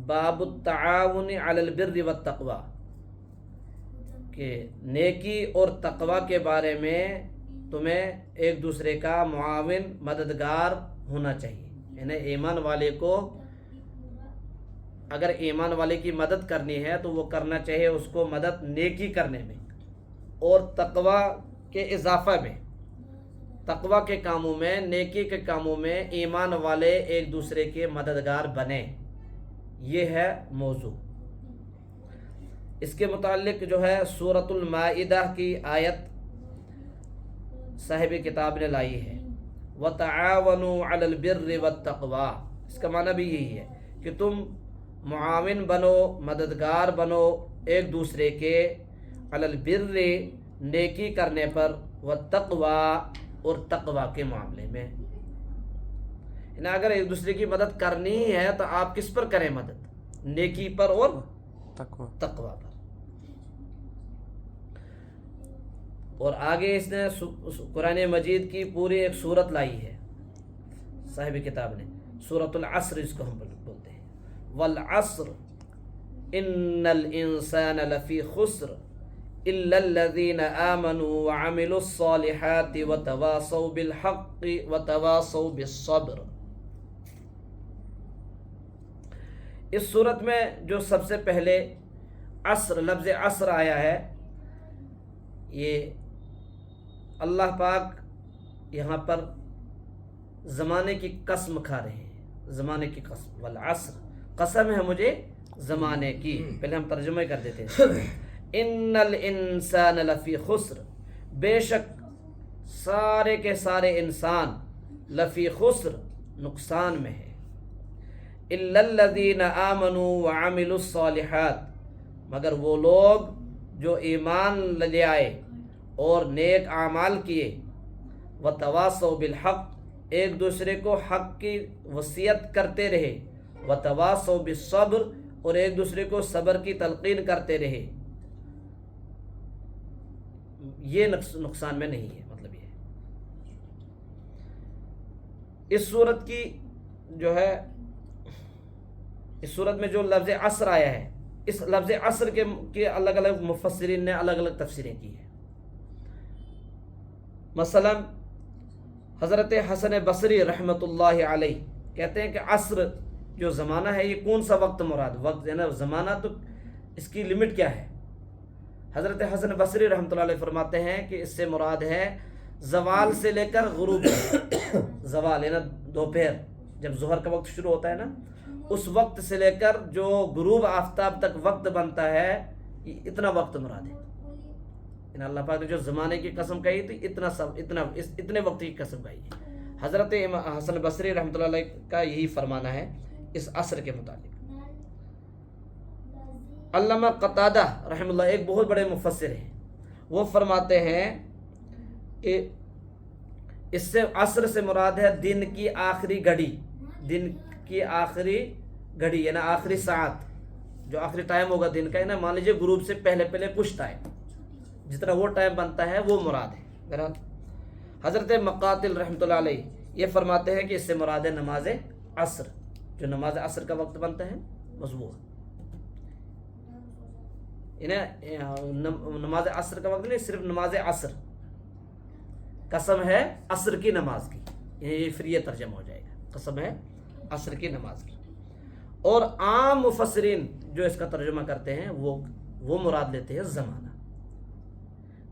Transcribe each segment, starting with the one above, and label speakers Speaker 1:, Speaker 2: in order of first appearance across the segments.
Speaker 1: باب التعاون علی البر والتقوی، کہ نیکی اور تقوی کے بارے میں تمہیں ایک دوسرے کا معاون مددگار ہونا چاہیے. یعنی ایمان والے کو اگر ایمان والے کی مدد کرنی ہے تو وہ کرنا چاہیے اس کو مدد نیکی کرنے میں اور تقوی کے اضافہ میں، تقوی کے کاموں میں، نیکی کے کاموں میں ایمان والے ایک دوسرے کے مددگار بنیں. یہ ہے موضوع. اس کے متعلق جو ہے سورۃ المائدہ کی آیت صاحب کتاب نے لائی ہے، وَتَعَاوَنُوا عَلَى الْبِرِّ وَالتَّقْوَى. اس کا معنی بھی یہی ہے کہ تم معاون بنو، مددگار بنو ایک دوسرے کے، علی البر نیکی کرنے پر، والتقوی اور تقوی کے معاملے میں. یعنی اگر ایک دوسرے کی مدد کرنی ہے تو آپ کس پر کریں مدد؟ نیکی پر اور تقوی پر. اور آگے اس نے قرآن مجید کی پوری ایک سورت لائی ہے صاحب کتاب نے، سورۃ العصر اس کو ہم بولتے ہیں. والعصر ان الانسان لفی خسر الا الذین آمنوا وعملوا الصالحات وتواصوا بالحق وتواصوا بالصبر. اس صورت میں جو سب سے پہلے عصر، لفظ عصر آیا ہے، یہ اللہ پاک یہاں پر زمانے کی قسم کھا رہے ہیں، زمانے کی قسم. والعصر، قسم ہے مجھے زمانے کی. پہلے ہم ترجمہ کر دیتے ہیں. ان الانسان لفی خسر، بے شک سارے کے سارے انسان لفی خسر، نقصان میں ہے. الا الذین آمنوا وعملوا الصالحات، مگر وہ لوگ جو ایمان لے آئے اور نیک اعمال کیے، وتواصوا بالحق، ایک دوسرے کو حق کی وصیت کرتے رہے، وتواصوا بالصبر، اور ایک دوسرے کو صبر کی تلقین کرتے رہے. یہ نقصان میں نہیں ہے. مطلب یہ اس صورت کی جو ہے، اس صورت میں جو لفظ عصر آیا ہے، اس لفظ عصر کے الگ الگ مفسرین نے الگ الگ تفسیریں کی ہیں. مثلا حضرت حسن بصری رحمۃ اللہ علیہ کہتے ہیں کہ عصر جو زمانہ ہے یہ کون سا وقت مراد؟ وقت ہے نا، زمانہ تو اس کی لمٹ کیا ہے؟ حضرت حسن بصری رحمۃ اللہ علیہ فرماتے ہیں کہ اس سے مراد ہے زوال سے لے کر غروب. زوال ہے نا دوپہر، جب ظہر کا وقت شروع ہوتا ہے نا، اس وقت سے لے کر جو غروب آفتاب تک وقت بنتا ہے، اتنا وقت مراد ہے. ان اللہ پاک نے جو زمانے کی قسم کہی تھی، اتنے وقت کی قسم کہی ہے. حضرت حسن بصری رحمۃ اللہ علیہ کا یہی فرمانا ہے اس عصر کے متعلق. علامہ قتادہ رحمہ اللہ ایک بہت بڑے مفسر ہیں، وہ فرماتے ہیں کہ اس سے عصر سے مراد ہے دن کی آخری گھڑی. دن کی آخری گھڑی یعنی آخری ساعت، جو آخری ٹائم ہوگا دن کا، یعنی مان لیجیے غروب سے پہلے کچھ ٹائم، جتنا وہ ٹائم بنتا ہے وہ مراد ہے. بہرحال حضرت مقاتل رحمۃ اللہ علیہ یہ فرماتے ہیں کہ اس سے مراد ہے نماز عصر، جو نماز عصر کا وقت بنتا ہے بس وہ. نماز عصر کا وقت نہیں، صرف نماز عصر، قسم ہے عصر کی نماز کی. یہ پھر یہ ترجمہ ہو جائے گا، قسم ہے عصر کی نماز کی. اور عام مفسرین جو اس کا ترجمہ کرتے ہیں وہ مراد لیتے ہیں زمانہ.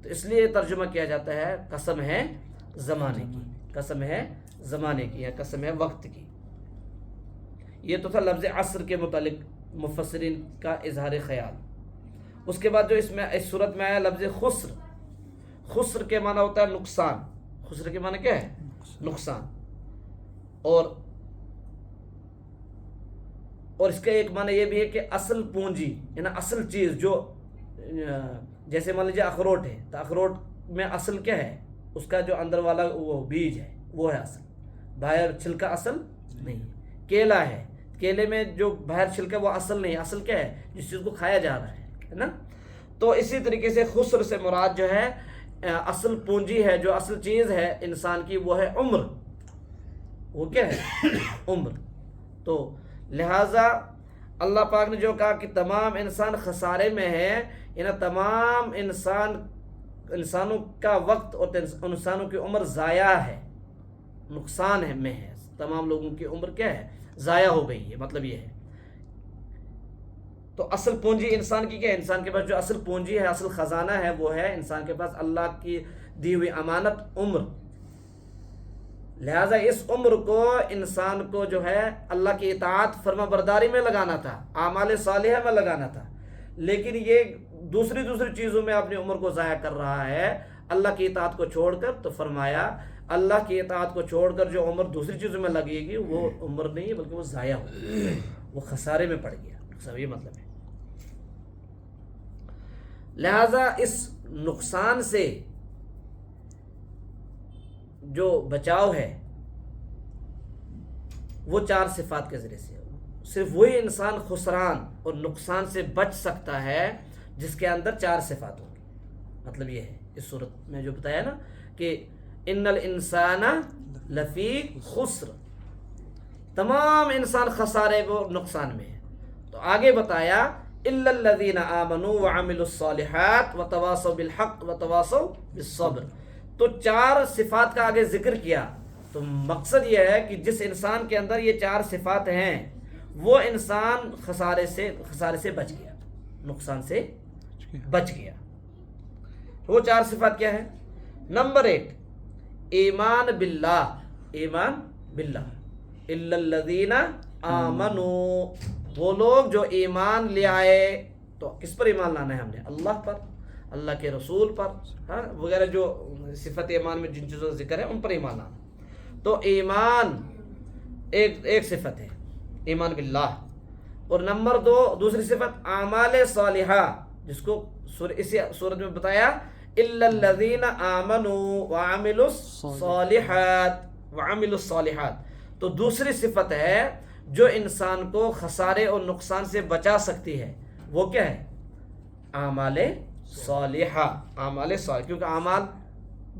Speaker 1: تو اس لیے ترجمہ کیا جاتا ہے قسم ہے زمانے کی، قسم ہے زمانے کی یا قسم ہے وقت کی. یہ تو تھا لفظ عصر کے متعلق مفسرین کا اظہار خیال. اس کے بعد جو اس صورت میں آیا لفظ خسر. خسر کے معنی ہوتا ہے نقصان. خسر کے معنی کیا ہے؟ نقصان. اور اس کا ایک معنی یہ بھی ہے کہ اصل پونجی، یعنی اصل چیز، جو جیسے مان لیجیے اخروٹ ہے تو اخروٹ میں اصل کیا ہے؟ اس کا جو اندر والا وہ بیج ہے وہ ہے اصل، باہر چھلکا اصل نہیں. کیلا ہے، کیلے میں جو باہر چھلکا وہ اصل نہیں، اصل کیا ہے؟ جس چیز کو کھایا جا رہا ہے نا. تو اسی طریقے سے خسر سے مراد جو ہے اصل پونجی ہے، جو اصل چیز ہے انسان کی وہ ہے عمر. وہ کیا ہے؟ عمر. تو لہٰذا اللہ پاک نے جو کہا کہ تمام انسان خسارے میں ہیں، تمام انسانوں کا وقت اور انسانوں کی عمر ضائع ہے، نقصان میں ہے. تمام لوگوں کی عمر کیا ہے؟ ضائع ہو گئی ہے. مطلب یہ ہے. تو اصل پونجی انسان کی کیا ہے؟ انسان کے پاس جو اصل پونجی ہے، اصل خزانہ ہے، وہ ہے انسان کے پاس اللہ کی دی ہوئی امانت عمر. لہٰذا اس عمر کو انسان کو جو ہے اللہ کی اطاعت فرما برداری میں لگانا تھا، اعمال صالحہ میں لگانا تھا. لیکن یہ دوسری چیزوں میں اپنی عمر کو ضائع کر رہا ہے اللہ کی اطاعت کو چھوڑ کر. تو فرمایا اللہ کی اطاعت کو چھوڑ کر جو عمر دوسری چیزوں میں لگے گی وہ عمر نہیں ہے، بلکہ وہ ضائع ہو گئی، وہ خسارے میں پڑ گیا. سب یہ مطلب ہے. لہذا اس نقصان سے جو بچاؤ ہے وہ 4 صفات کے ذریعے سے. صرف وہی انسان خسران اور نقصان سے بچ سکتا ہے جس کے اندر 4 صفات ہوں گی. مطلب یہ ہے اس صورت میں جو بتایا نا کہ ان الانسان لفی خسر، تمام انسان خسارے و نقصان میں ہے. تو آگے بتایا الا الذین آمنوا وعملوا الصالحات وتواصوا بالحق وتواصوا بالصبر. تو 4 صفات کا آگے ذکر کیا. تو مقصد یہ ہے کہ جس انسان کے اندر یہ 4 صفات ہیں وہ انسان خسارے سے بچ گیا، نقصان سے بچ گیا. وہ 4 صفات کیا ہے؟ نمبر 1 ایمان باللہ. ایمان باللہ. الا الذین آمنوا، وہ لوگ جو ایمان لے آئے. تو کس پر ایمان لانا ہے ہم نے؟ اللہ پر، اللہ کے رسول پر، ہاں وغیرہ جو صفت ایمان میں جن چیزوں کا ذکر ہے ان پر ایمان لانا. تو ایمان ایک صفت ہے، ایمان باللہ. اور نمبر 2 دوسری صفت اعمال صالحہ، جس کو اسی صورت میں بتایا الا الذین آمنوا وعملوا الصالحات. تو دوسری صفت ہے جو انسان کو خسارے اور نقصان سے بچا سکتی ہے، وہ کیا ہے؟ اعمال صالحہ. اعمال صالحہ، کیونکہ اعمال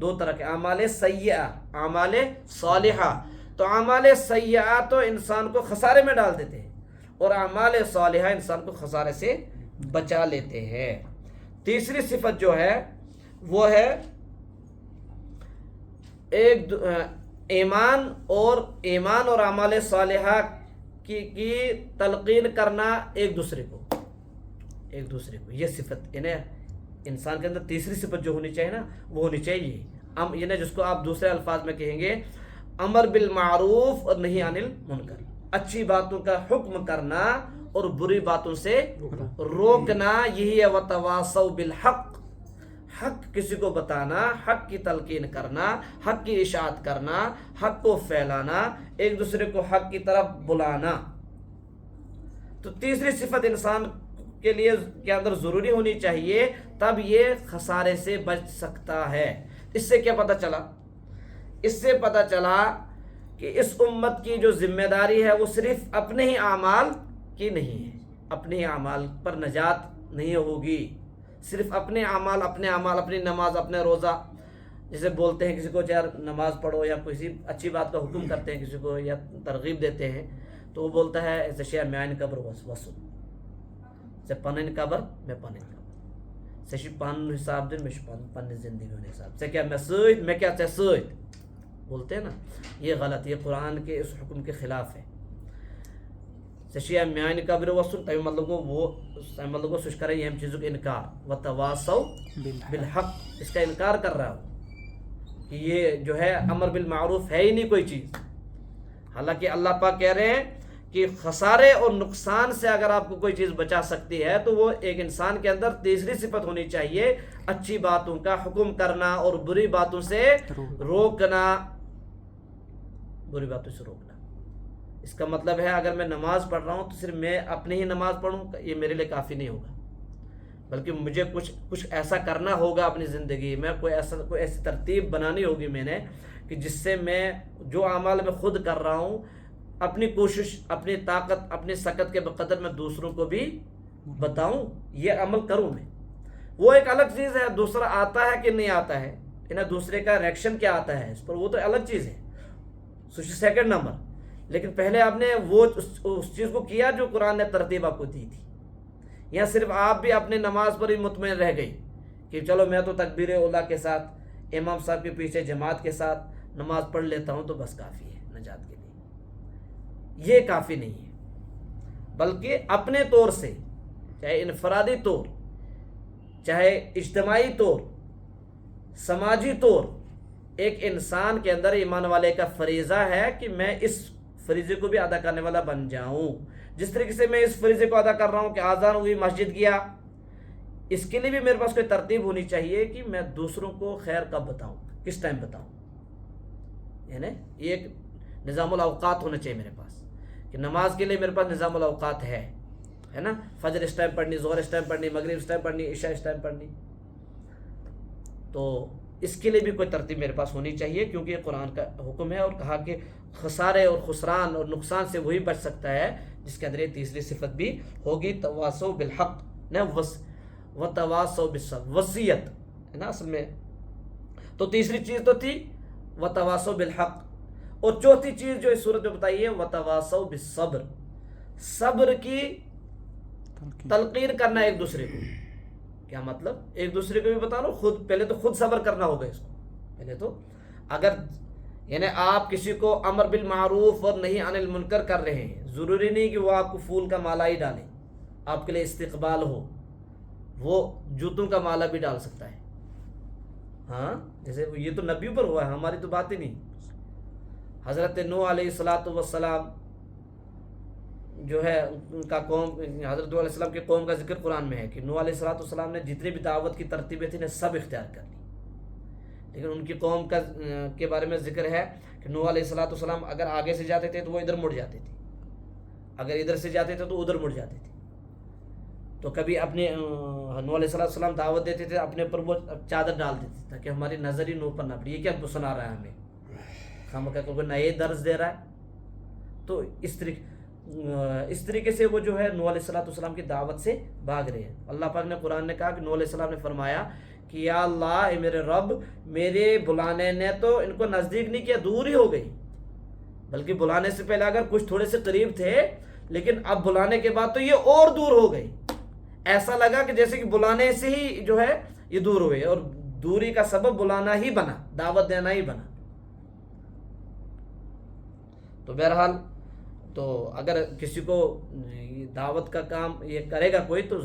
Speaker 1: 2 طرح کے، اعمال سیئہ، اعمال صالحہ. تو اعمال سیئہ تو انسان کو خسارے میں ڈال دیتے ہیں اور اعمال صالحہ انسان کو خسارے سے بچا لیتے ہیں. تیسری صفت جو ہے وہ ہے ایمان اور اعمال صالحہ کی تلقین کرنا ایک دوسرے کو. یہ صفت انسان کے اندر تیسری صفت جو ہونی چاہیے نا وہ ہونی چاہیے. جس کو آپ دوسرے الفاظ میں کہیں گے امر بالمعروف اور نہی عن المنکر. اچھی باتوں کا حکم کرنا اور بری باتوں سے روکنا، یہی ہے وتواصوا بالحق. حق کسی کو بتانا، حق کی تلقین کرنا، حق کی اشاعت کرنا، حق کو پھیلانا، ایک دوسرے کو حق کی طرف بلانا. تو تیسری صفت انسان کے لیے کے اندر ضروری ہونی چاہیے، تب یہ خسارے سے بچ سکتا ہے. اس سے کیا پتہ چلا؟ اس سے پتہ چلا کہ اس امت کی جو ذمہ داری ہے وہ صرف اپنے ہی اعمال کی نہیں ہے. اپنے ہی اعمال پر نجات نہیں ہوگی. صرف اپنے اعمال، اپنی نماز، اپنے روزہ، جیسے بولتے ہیں کسی کو یار نماز پڑھو یا کسی اچھی بات کا حکم کرتے ہیں کسی کو یا ترغیب دیتے ہیں تو وہ بولتا ہے ایسے شیعہ میان قبر وسو سے پنن قبر میں پنن قبر سے پن حساب دن میں پن زندگی ہونے حساب سے کیا میں کیا سۭتۍ بولتے ہیں نا. یہ غلط، یہ قرآن کے اس حکم کے خلاف ہے. شیعہ میان قبر وسن تمہیں مطلب سوچ کریں یہ چیزوں کا انکار وتواصوا بالحق، اس کا انکار کر رہا ہوں کہ یہ جو ہے امر بالمعروف ہے ہی نہیں کوئی چیز. حالانکہ اللہ پاک کہہ رہے ہیں کہ خسارے اور نقصان سے اگر آپ کو کوئی چیز بچا سکتی ہے تو وہ ایک انسان کے اندر تیسری صفت ہونی چاہیے، اچھی باتوں کا حکم کرنا اور بری باتوں سے روکنا. اس کا مطلب ہے اگر میں نماز پڑھ رہا ہوں تو صرف میں اپنی ہی نماز پڑھوں یہ میرے لیے کافی نہیں ہوگا، بلکہ مجھے کچھ ایسا کرنا ہوگا اپنی زندگی میں، کوئی ایسی ترتیب بنانی ہوگی میں نے کہ جس سے میں جو اعمال میں خود کر رہا ہوں اپنی کوشش، اپنی طاقت، اپنی سکت کے بقدر میں دوسروں کو بھی بتاؤں، یہ عمل کروں میں. وہ ایک الگ چیز ہے، دوسرا آتا ہے کہ نہیں آتا ہے، دوسرے کا ریئیکشن کیا آتا ہے اس پر، وہ تو الگ چیز ہے. سیکنڈ نمبر، لیکن پہلے آپ نے وہ اس چیز کو کیا جو قرآن نے ترتیب آپ کو دی تھی. یا صرف آپ بھی اپنے نماز پر ہی مطمئن رہ گئی کہ چلو میں تو تکبیر اولیٰ کے ساتھ امام صاحب کے پیچھے جماعت کے ساتھ نماز پڑھ لیتا ہوں تو بس کافی ہے نجات کے لیے. یہ کافی نہیں ہے، بلکہ اپنے طور سے، چاہے انفرادی طور، چاہے اجتماعی طور، سماجی طور، ایک انسان کے اندر ایمان والے کا فریضہ ہے کہ میں اس فریضے کو بھی ادا کرنے والا بن جاؤں. جس طریقے سے میں اس فریضے کو ادا کر رہا ہوں کہ آذان ہوئی مسجد گیا، اس کے لیے بھی میرے پاس کوئی ترتیب ہونی چاہیے کہ میں دوسروں کو خیر کب بتاؤں، کس ٹائم بتاؤں. یعنی یہ ایک نظام الاوقات ہونا چاہیے میرے پاس کہ نماز کے لیے میرے پاس نظام الاوقات ہے نا. فجر اس ٹائم پڑھنی، ظہر اس ٹائم پڑھنی، مغرب اس ٹائم پڑھنی، عشاء اس ٹائم پڑھنی. تو اس کے لیے بھی کوئی ترتیب میرے پاس ہونی چاہیے، کیونکہ یہ قرآن کا حکم ہے. اور کہا کہ خسارے اور خسران اور نقصان سے وہی بچ سکتا ہے جس کے اندر یہ تیسری صفت بھی ہوگی، تواصوا بالحق نہ وتواصوا بالصبر، وصیت ہے نا اصل میں. تو تیسری چیز تو تھی وتواصوا بالحق، اور چوتھی چیز جو اس صورت میں بتائی ہے وتواصوا بالصبر، صبر کی تلقین کرنا ایک دوسرے کو. کیا مطلب؟ ایک دوسرے کو بھی بتا رہا ہوں، پہلے تو خود صبر کرنا ہوگا اس کو. پہلے تو اگر یعنی آپ کسی کو امر بالمعروف اور نہی عن المنکر کر رہے ہیں، ضروری نہیں کہ وہ آپ کو پھول کا مالا ہی ڈالے، آپ کے لیے استقبال ہو، وہ جوتوں کا مالا بھی ڈال سکتا ہے. ہاں جیسے یہ تو نبیوں پر ہوا ہے، ہماری تو بات ہی نہیں. حضرت نوح علیہ السلام جو ہے ان کا قوم، حضرت نوح علیہ السلام کی قوم کا ذکر قرآن میں ہے کہ نوح علیہ السلام نے جتنی بھی دعوت کی ترتیبیں تھیں سب اختیار کر لی. لیکن ان کی قوم کے بارے میں ذکر ہے کہ نوح علیہ السلام اگر آگے سے جاتے تھے تو وہ ادھر مڑ جاتے تھے، اگر ادھر سے جاتے تھے تو ادھر مڑ جاتے تھے. تو کبھی اپنے نوح علیہ السلام دعوت دیتے تھے، اپنے پر وہ چادر ڈال دیتے تھے تاکہ ہماری نظر ہی نوح پر نہ پڑے. یہ کیا سنا رہا ہے ہمیں، ہم کیا کوئی نئے درس دے رہا ہے. تو اس طریقے سے وہ جو ہے نوح علیہ السلام کی دعوت سے بھاگ رہے ہیں. اللہ پاک نے قرآن نے کہا کہ نوح علیہ السلام نے فرمایا کہ یا اللہ اے میرے رب، میرے بلانے نے تو ان کو نزدیک نہیں کیا، دور ہی ہو گئی. بلکہ بلانے سے پہلے اگر کچھ تھوڑے سے قریب تھے، لیکن اب بلانے کے بعد تو یہ اور دور ہو گئی. ایسا لگا کہ جیسے کہ بلانے سے ہی جو ہے یہ دور ہوئے، اور دوری کا سبب بلانا ہی بنا، دعوت دینا ہی بنا. تو بہرحال تو اگر کسی کو دعوت کا کام یہ کرے گا کوئی تو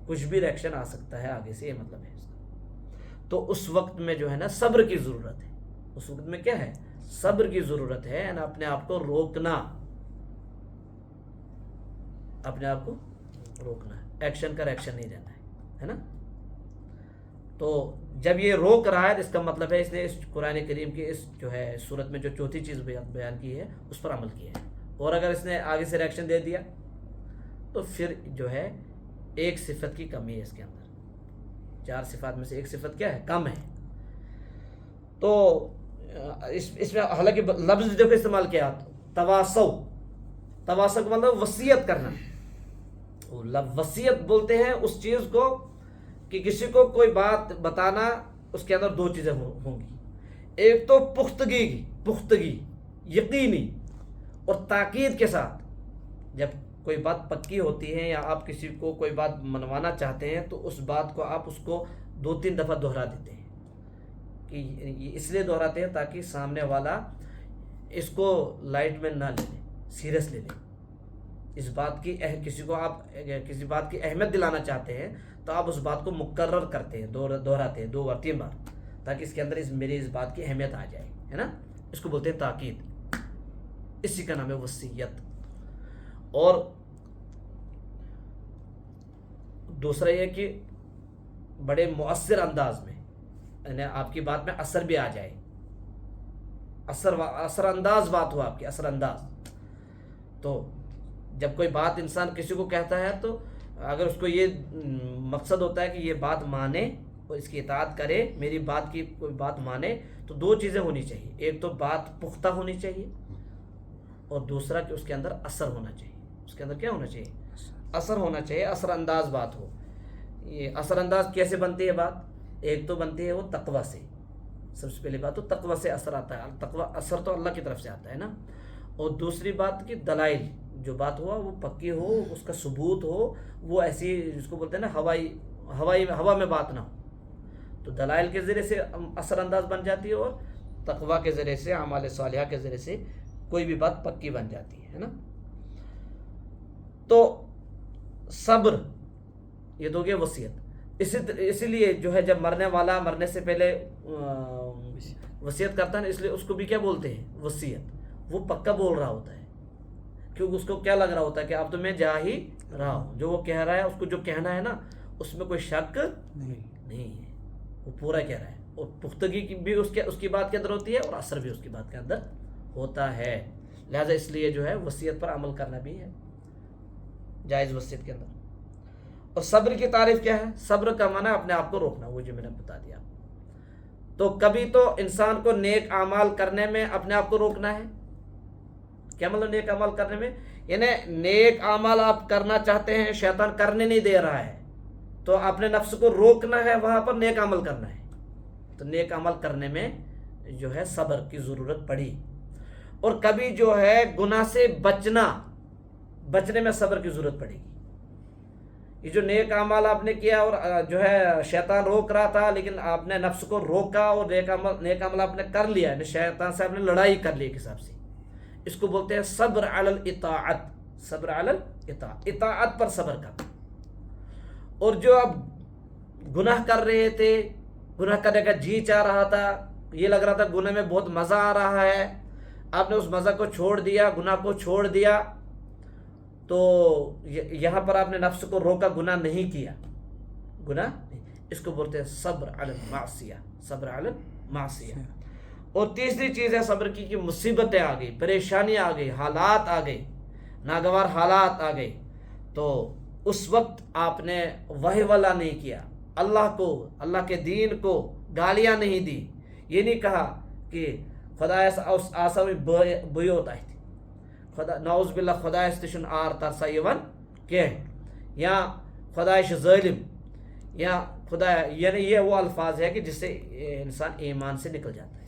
Speaker 1: کچھ بھی ریئیکشن آ سکتا ہے آگے سے، یہ مطلب ہے اس کا. تو اس وقت میں جو ہے نا صبر کی ضرورت ہے. اس وقت میں کیا ہے؟ صبر کی ضرورت ہے، یعنی اپنے آپ کو روکنا، اپنے آپ کو روکنا ہے. ایکشن کا ریئیکشن نہیں رہنا ہے نا. تو جب یہ روک رہا ہے تو اس کا مطلب ہے اس نے اس قرآن کریم کی اس جو ہے صورت میں جو چوتھی چیز بیان کی ہے اس پر عمل کیا ہے. اور اگر اس نے آگے سے ریئیکشن دے دیا تو پھر جو ہے ایک صفت کی کمی ہے اس کے اندر. 4 صفات میں سے ایک صفت کیا ہے؟ کم ہے. تو اس میں حالانکہ لفظ دیکھو استعمال کیا، تواصو کا مطلب وصیت کرنا. وصیت بولتے ہیں اس چیز کو کہ کسی کو کوئی بات بتانا، اس کے اندر 2 چیزیں ہوں گی. ایک تو پختگی یقینی اور تاکید کے ساتھ. جب کوئی بات پکی ہوتی ہے یا آپ کسی کو کوئی بات منوانا چاہتے ہیں تو اس بات کو آپ اس کو 2-3 دفعہ دہرا دیتے ہیں. کہ اس لیے دہراتے ہیں تاکہ سامنے والا اس کو لائٹ میں نہ لے لے، سیریس لے لے. اس بات کی کسی کو آپ کسی بات کی اہمیت دلانا چاہتے ہیں تو آپ اس بات کو مکرر کرتے ہیں، دہراتے ہیں 2 بار 3 بار، تاکہ اس کے اندر میری اس بات کی اہمیت آ جائے، ہے نا. اس کو بولتے ہیں تاکید. اسی کا نام ہے وصیت. اور دوسرا یہ کہ بڑے مؤثر انداز میں، یعنی آپ کی بات میں اثر بھی آ جائے، اثر انداز بات ہو آپ کی، اثر انداز. تو جب کوئی بات انسان کسی کو کہتا ہے تو اگر اس کو یہ مقصد ہوتا ہے کہ یہ بات مانے اور اس کی اطاعت کرے، میری بات کی کوئی بات مانے، تو 2 چیزیں ہونی چاہیے. ایک تو بات پختہ ہونی چاہیے، اور دوسرا کہ اس کے اندر اثر ہونا چاہیے. اس کے اندر کیا ہونا چاہیے؟ اثر ہونا چاہیے، اثر انداز بات ہو. یہ اثر انداز کیسے بنتی ہے بات؟ ایک تو بنتی ہے وہ تقویٰ سے، سب سے پہلی بات تو تقوی سے اثر آتا ہے، تقوی اثر تو اللہ کی طرف سے آتا ہے نا. اور دوسری بات کہ دلائل، جو بات ہوا وہ پکی ہو، اس کا ثبوت ہو، وہ ایسی جس کو بولتے ہیں نا ہوا میں بات نہ ہو. تو دلائل کے ذریعے سے اثر انداز بن جاتی ہے، اور تقوی کے ذریعے سے، اعمال صالحہ کے ذریعے سے کوئی بھی بات پکی بن جاتی ہے نا. تو صبر یہ تو گیا وصیت. اسی لیے جو ہے جب مرنے والا مرنے سے پہلے وصیت کرتا ہے نا، اس لیے اس کو بھی کیا بولتے ہیں؟ وصیت. وہ پکا بول رہا ہوتا ہے، کیونکہ اس کو کیا لگ رہا ہوتا ہے کہ اب تو میں جا ہی رہا ہوں، جو وہ کہہ رہا ہے اس کو جو کہنا ہے نا اس میں کوئی شک نہیں ہے، وہ پورا کہہ رہا ہے. اور پختگی کی بھی اس کی بات کے اندر ہوتی ہے، اور اثر بھی اس کی بات کے اندر ہوتا ہے. لہذا اس لیے جو ہے وصیت پر عمل کرنا بھی ہے جائز وصیت کے اندر. اور صبر کی تعریف کیا ہے؟ صبر کا معنی اپنے آپ کو روکنا، وہ جو میں نے بتا دیا. تو کبھی تو انسان کو نیک اعمال کرنے میں اپنے آپ کو روکنا ہے. کیا مطلب نیک اعمال کرنے میں؟ یعنی نیک اعمال آپ کرنا چاہتے ہیں، شیطان کرنے نہیں دے رہا ہے، تو اپنے نفس کو روکنا ہے، وہاں پر نیک عمل کرنا ہے. تو نیک عمل کرنے میں جو ہے صبر کی ضرورت پڑی. اور کبھی جو ہے گناہ سے بچنے میں صبر کی ضرورت پڑے گی. یہ جو نیک اعمال آپ نے کیا اور جو ہے شیطان روک رہا تھا، لیکن آپ نے نفس کو روکا اور نیک عمل آپ نے کر لیا، یعنی شیطان سے آپ نے لڑائی کر لی ایک حساب سے. اس کو بولتے ہیں صبر علی الاطاعت. صبر علی الاطاعت، اطاعت پر صبر کرنا. اور جو اب گناہ کر رہے تھے، گناہ کرنے کا جی چاہ رہا تھا، یہ لگ رہا تھا گناہ میں بہت مزہ آ رہا ہے، آپ نے اس مزہ کو چھوڑ دیا، گناہ کو چھوڑ دیا، تو یہاں پر آپ نے نفس کو روکا، گناہ نہیں کیا. اس کو بولتے ہیں صبر علی المعصیہ. صبر علی المعصیہ. اور تیسری چیز ہے صبر کی کہ مصیبتیں آ گئی، پریشانیاں آ گئی، حالات آ گئے، ناگوار حالات آ گئے، تو اس وقت آپ نے واہ والا نہیں کیا، اللہ کو، اللہ کے دین کو گالیاں نہیں دی. یہ نہیں کہا کہ خدا آسا بوئی ہوتا ہے، خدا نعوذ باللہ خدا استشن آر ترسا یون کہ، یا خدایش ظالم، یا خدا، یعنی یہ وہ الفاظ ہے کہ جس سے انسان ایمان سے نکل جاتا ہے،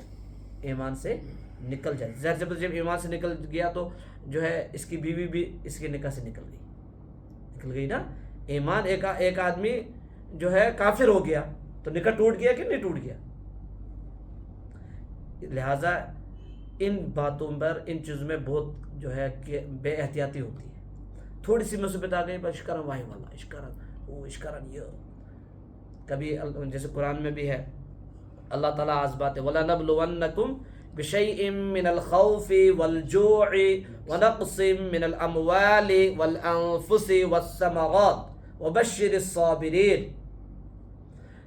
Speaker 1: ایمان سے نکل جاتا ہے. ظاہر جب ایمان سے نکل گیا تو جو ہے اس کی بیوی بھی اس کے نکاح سے نکل گئی نا. ایمان ایک آدمی جو ہے کافر ہو گیا تو نکاح ٹوٹ گیا کہ نہیں ٹوٹ گیا. لہذا ان باتوں پر، ان چیزوں میں بہت جو ہے کہ بے احتیاطی ہوتی ہے. تھوڑی سی مصیبت آ گئی، بس اشکرن واہ والا، اشکرن یہ. کبھی جیسے قرآن میں بھی ہے، اللہ تعالیٰ آج بات ہے وَلَنَبْلُوَنَّكُمْ بِشَيْءٍ مِّنَ الْخَوْفِ وَالْجُوعِ وَنَقْصٍ مِّنَ الْأَمْوَالِ وَالْأَنفُسِ وَالثَّمَرَاتِ وَبَشِّرِ الصَّابِرِينَ.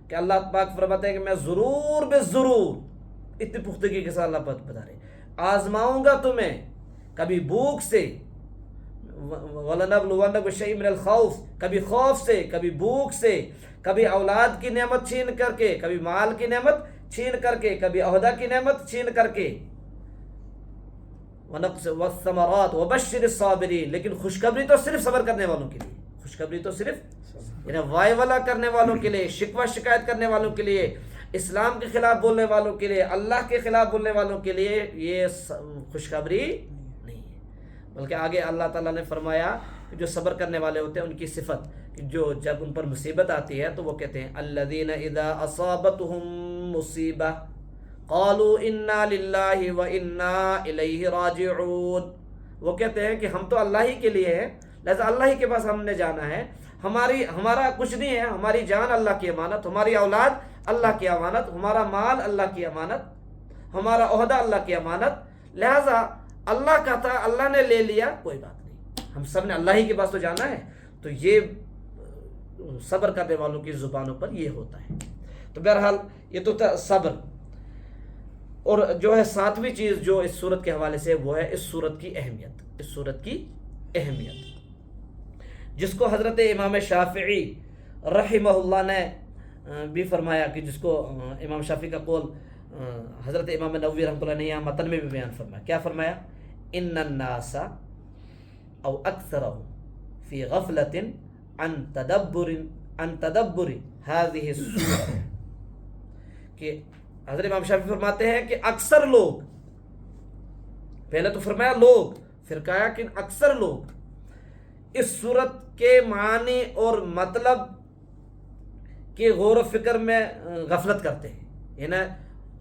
Speaker 1: کہ اللہ پاک فرماتے ہیں کہ میں ضرور بے ضرور، اتنی پختگی کے ساتھ اللہ پاک بتا رہے، آزماؤں گا تمہیں کبھی بھوک سے، وَلَنَبْلُوَنَّكُمْ بِشَيْءٍ مِّنَ الْخَوْفِ، کبھی خوف سے، کبھی بھوک سے، کبھی اولاد کی نعمت چھین کر کے، کبھی مال کی نعمت چھین کر کے، کبھی عہدہ کی نعمت چھین کر کے. وَالثَّمَرَاتِ وَبَشِّرِ الصَّابِرِينَ. لیکن خوشخبری تو صرف صبر کرنے والوں کے لیے، خوشخبری تو صرف یعنی وائے والا کرنے والوں کے لیے، شکوہ شکایت کرنے والوں کے لیے، اسلام کے خلاف بولنے والوں کے لیے، اللہ کے خلاف بولنے والوں کے لیے یہ خوشخبری نہیں ہے. بلکہ آگے اللہ تعالیٰ نے فرمایا کہ جو صبر کرنے والے ہوتے ہیں ان کی صفت، کہ جو جب ان پر مصیبت آتی ہے تو وہ کہتے ہیں الذین اذا اصابتهم مصیبہ قالوا انا للہ وانا الیہ راجعون. وہ کہتے ہیں کہ ہم تو اللہ ہی کے لیے ہیں، لہذا اللہ ہی کے پاس ہم نے جانا ہے، ہمارا کچھ نہیں ہے، ہماری جان اللہ کی امانت، ہماری اولاد اللہ کی امانت، ہمارا مال اللہ کی امانت، ہمارا عہدہ اللہ کی امانت، لہذا اللہ کا تھا، اللہ نے لے لیا، کوئی بات نہیں، ہم سب نے اللہ ہی کے پاس تو جانا ہے. تو یہ صبر کرنے والوں کی زبانوں پر یہ ہوتا ہے. تو بہرحال یہ تو تھا صبر. اور جو ہے ساتویں چیز جو اس صورت کے حوالے سے وہ ہے اس صورت کی اہمیت، اس صورت کی اہمیت، جس کو حضرت امام شافعی رحمہ اللہ نے بھی فرمایا، کہ جس کو امام شافعی کا قول حضرت امام نووی رحمۃ اللہ نے یہاں متن میں بھی بیان فرمایا. کیا فرمایا؟ ان الناس او اکثرهم فی غفلۃ عن تدبر هذه السورہ. کہ حضرت امام شافعی فرماتے ہیں کہ اکثر لوگ، پہلے تو فرمایا لوگ، پھر کہا کہ اکثر لوگ اس صورت کے معنی اور مطلب کے غور و فکر میں غفلت کرتے ہیں. یعنی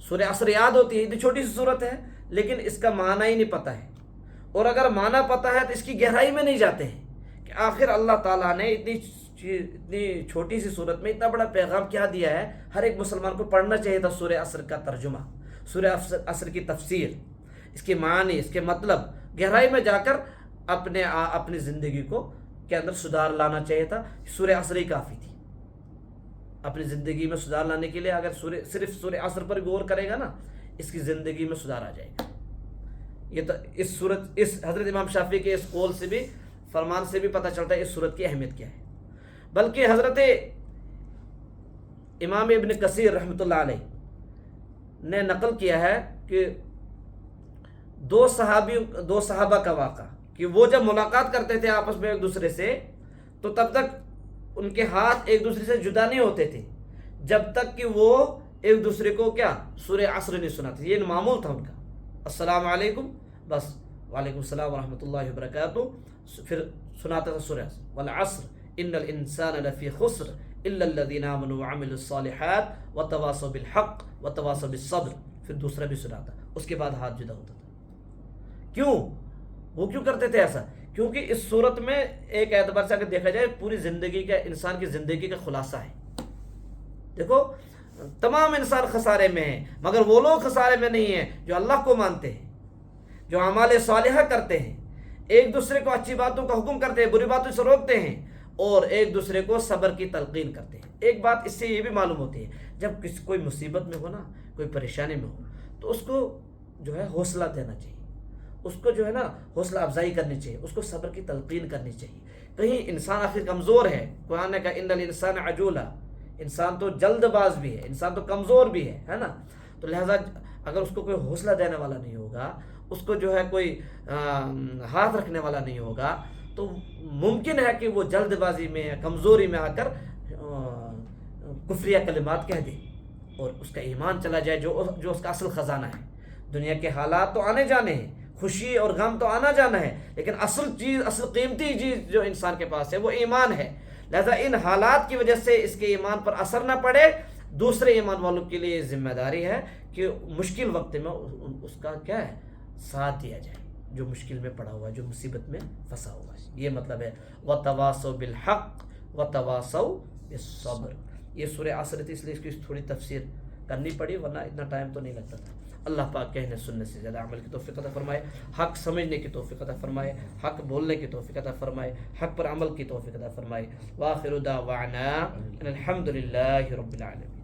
Speaker 1: سورہ عصر یاد ہوتی ہے، اتنی چھوٹی سی صورت ہے لیکن اس کا معنی ہی نہیں پتہ ہے، اور اگر معنی پتہ ہے تو اس کی گہرائی میں نہیں جاتے ہیں کہ آخر اللہ تعالیٰ نے اتنی چھوٹی سی صورت میں اتنا بڑا پیغام کیا دیا ہے. ہر ایک مسلمان کو پڑھنا چاہیے تھا سورہ عصر کا ترجمہ، سورہ عصر کی تفسیر، اس کے معنی، اس کے مطلب گہرائی میں جا کر اپنی زندگی کو کے اندر سدھار لانا چاہیے تھا. سورہ عصر ہی کافی تھی اپنی زندگی میں سدھار لانے کے لیے. اگر صرف سورہ عصر پر غور کرے گا نا، اس کی زندگی میں سدھار آ جائے گا. یہ تو اس حضرت امام شافعی کے اس قول سے بھی، فرمان سے بھی پتہ چلتا ہے اس صورت کی اہمیت کیا ہے. بلکہ حضرت امام ابن کثیر رحمۃ اللہ علیہ نے نقل کیا ہے کہ دو صحابہ کا واقعہ، کہ وہ جب ملاقات کرتے تھے آپس میں ایک دوسرے سے تو تب تک ان کے ہاتھ ایک دوسرے سے جدا نہیں ہوتے تھے جب تک کہ وہ ایک دوسرے کو کیا سورہ عصر نہیں سناتے. یہ معمول تھا ان کا. السلام علیکم، بس وعلیکم السلام ورحمۃ اللہ وبرکاتہ، پھر سناتا تھا سورہ عصر، والعصر ان الانسان لفی خسر الا الذین آمنوا وعملوا الصالحات وتواصوا بالحق وتواصوا بالصبر. پھر دوسرا بھی سناتا، اس کے بعد ہاتھ جدا ہوتا تھا. کیوں؟ وہ کیوں کرتے تھے ایسا؟ کیونکہ اس صورت میں ایک اعتبار سے اگر دیکھا جائے پوری زندگی کا، انسان کی زندگی کا خلاصہ ہے. دیکھو تمام انسان خسارے میں ہیں، مگر وہ لوگ خسارے میں نہیں ہیں جو اللہ کو مانتے ہیں، جو اعمال صالحہ کرتے ہیں، ایک دوسرے کو اچھی باتوں کا حکم کرتے ہیں، بری باتوں سے روکتے ہیں، اور ایک دوسرے کو صبر کی تلقین کرتے ہیں. ایک بات اس سے یہ بھی معلوم ہوتی ہے، جب کوئی مصیبت میں ہو نا، کوئی پریشانی میں ہو، تو اس کو جو ہے حوصلہ دینا چاہیے، اس کو جو ہے نا حوصلہ افزائی کرنی چاہیے، اس کو صبر کی تلقین کرنی چاہیے. کہیں انسان آخر کمزور ہے، قرآن نے کہا ان الانسان عجولا، انسان تو جلد باز بھی ہے، انسان تو کمزور بھی ہے نا. تو لہٰذا اگر اس کو کوئی حوصلہ دینے والا نہیں ہوگا، اس کو جو ہے کوئی ہاتھ رکھنے والا نہیں ہوگا، تو ممکن ہے کہ وہ جلد بازی میں، کمزوری میں آ کر کفریہ کلمات کہہ دے اور اس کا ایمان چلا جائے، جو اس کا اصل خزانہ ہے. دنیا کے حالات تو آنے جانے ہیں، خوشی اور غم تو آنا جانا ہے، لیکن اصل قیمتی چیز جو انسان کے پاس ہے وہ ایمان ہے. لہذا ان حالات کی وجہ سے اس کے ایمان پر اثر نہ پڑے. دوسرے ایمان والوں کے لیے ذمہ داری ہے کہ مشکل وقت میں اس کا کیا ہے ساتھ دیا جائے، جو مشکل میں پڑا ہوا ہے، جو مصیبت میں پھنسا ہوا ہے. یہ مطلب ہے وَتَوَاصَوْا بِالْحَقِّ وَتَوَاصَوْا بِالصَّبْرِ. یہ سورہ عصر تھی، اس لیے اس کی تھوڑی تفسیر کرنی پڑی، ورنہ اتنا ٹائم تو نہیں لگتا تھا. اللہ پاک کہنے سننے سے زیادہ عمل کی توفیق عطا فرمائے، حق سمجھنے کی توفیق عطا فرمائے، حق بولنے کی توفیق عطا فرمائے، حق پر عمل کی توفیق عطا فرمائے. وآخر دعوانا ان الحمد للہ رب العالمین.